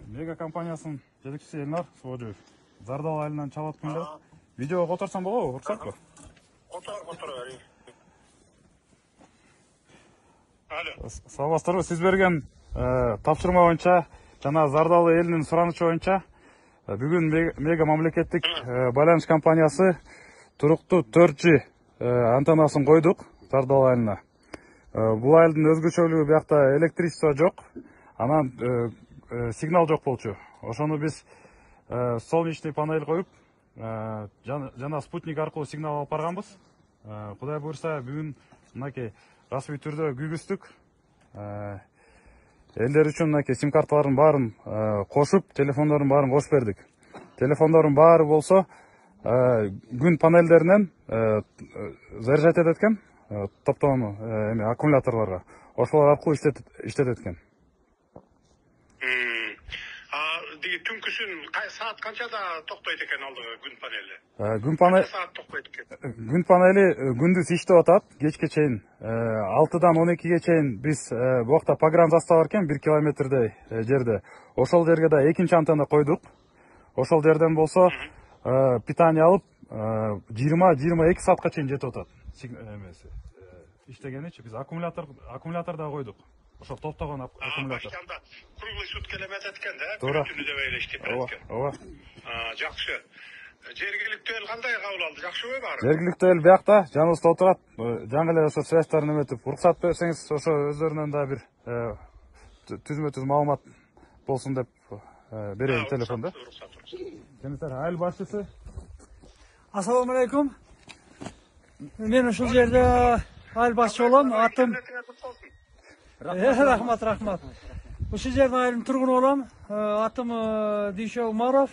Мега компаниясынын жетекчиси Элнар Субожоев. Зардал айылынан чалып аткандар. Видеого которсам болобу, уруксатпы? Котор бери. Алло. Саламатсыздарбы? Сиз берген тапшырма боюнча жана Зардалы элинин суранычы боюнча бүгүн Мега мамлекеттик байланыш компаниясы туруктуу 4G антеннасын койдук Зардалы айылына. Бул айылдын өзгөчөлүгү биякта электричество жок, анан сигнал жок болчу. Ошону биз солнечный панель коюп, жана спутник аркылуу сигнал алып барганбыз. Кудай буйрса бүгүн мынакей расмий түрдө күйгүздүк. Элдер үчүн мынакей сим карталардын баарын кошуп, телефондордун баарын кошуп бердик. Телефондордун баары болсо күн панелдеринен заряжать этет экен, топтогон аккумуляторлорго. Ошолор аркылуу иштетет экен. Түнкүсүн саат канчада токтойт экен алдыгы күн панели? Күн панели күндүз иштеп атат, кечке чейин 6-дан 12-ге чейин биз буакта программа застав бар экен 1 километрдей жерде. Ошол жерге да экинчи антенна койдук. Ошол жерден болсо питание алып 20-22 саатка чейин жетип атат. Иштегеничи биз аккумулятор да койдук. Ошо топтогон аккумулятор. Башканда круглый сутки эле метет экен да, күнү деп эйлештип берет экен. Ооба. Жакшы. Жергиликтүү эл кандай кабыл алды? Жакшыбы баары? Жергиликтүү эл биякта жаныбызда отурат. Жаңы эле ошо связьтарын эметип, уруксат берсеңиз, ошо өздөрүнөн да бир түзмө-түз маалымат болсун деп берейин телефонду. Комиссар айыл башчысы. Ассаламу алейкум. Мен ушул жерде айыл башчы болом. Атым Рахмат. Ушул жердин айылдын тургуну болом. Атым Дүйшө Умаров.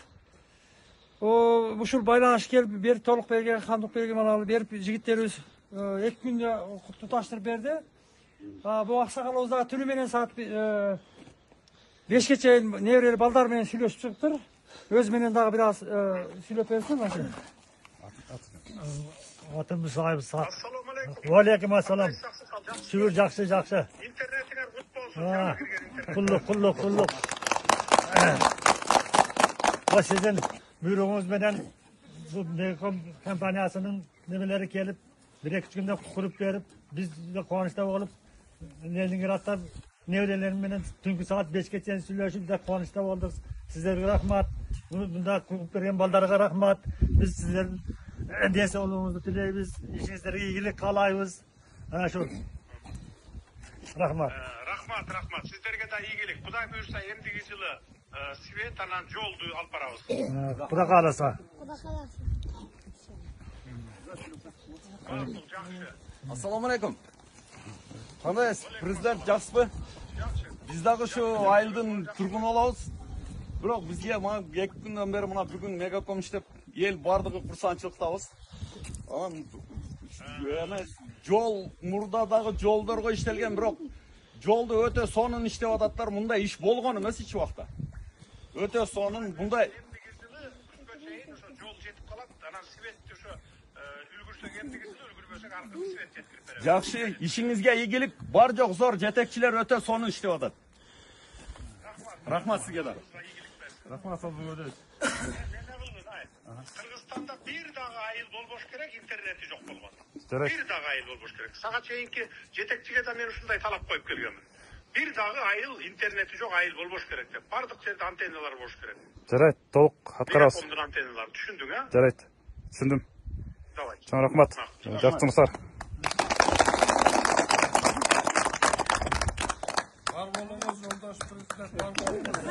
Ушул байланыш келип берип толук берген, кандык берген алалы берип жигиттерибиз 2 күндө туташтырып берди. Бул аксакалыбыз дагы түнү менен саат 5ке чейин неберели балдар менен сүйлөшүп чыгыптыр. Өзү менен дагы бир аз сүйлөп берсин. Atım sahibi sağ. Aleyküm assalam. Sür jakşı. İnternetine kutlu olsun. Kulluk. Bu sizin buyruğunuz menen bu Mega kompaniyasının nemeleri gelip bir iki günde kurup verip biz de kuvançta olup Leninggrad'da nevdelerim menen tünkü saat 5'e çeyin süйлөшүп de kuvançta olduk. Sizlerge rahmat. Bunda kurup vergen baldarga rahmat. Biz sizlerin dese oluğumuzu dileybiz. İşinizlere iyilik kalaybiz. Şu. Rahmat. Rahmat. Sizlerge de iyilik. Kuday buyursa endigi жылы свет анан жолду алып барабыз. Kuda kalasa. Assalamu alaikum. Kandaysiz? Prezident жақсыбы? Biz dagы şu айылдын тургуну болобуз. Бирок бизге 2 күндөн бери мына бүгүн Мегаком иштеп ел бардыгы курсанчылыктабыз. Жол мурдадагы жолдорго иштелген, бирок жолду өтө сонун иштеп ататтар. Мында иш болгон эмес эч убакта. Өтө сонун мындай жол жетип калат. Анан светти ошо үлгүрсөк эмдиги жылы үлгүрбөсөк аркы свет жеткирип берет. жакшы, ишиңизге ийгилик, бар жок зор жетекчилер өтө сонун иштеп атат. Рахмат сизге да. Рахмат Сабылбек. Кыргызстанда бир дагы айыл болбош керек, интернети жок болгон. Жарайт. Бир дагы айыл болбош керек. Сага чейинки жетекчиге да мен ушундай талап коюп келгенмин. Бир дагы айыл интернети жок айыл болбош керек деп. Бардык жерде антенналар болуш керек. Жарайт, толук аткарабыз. Мегакомдун антенналары, түшүндүң, а? Жарайт. Түшүндүм. Давай. Чоң рахмат. Жакшы жумуштар. Var bolunuz yoldaş prezident, var bolunuz.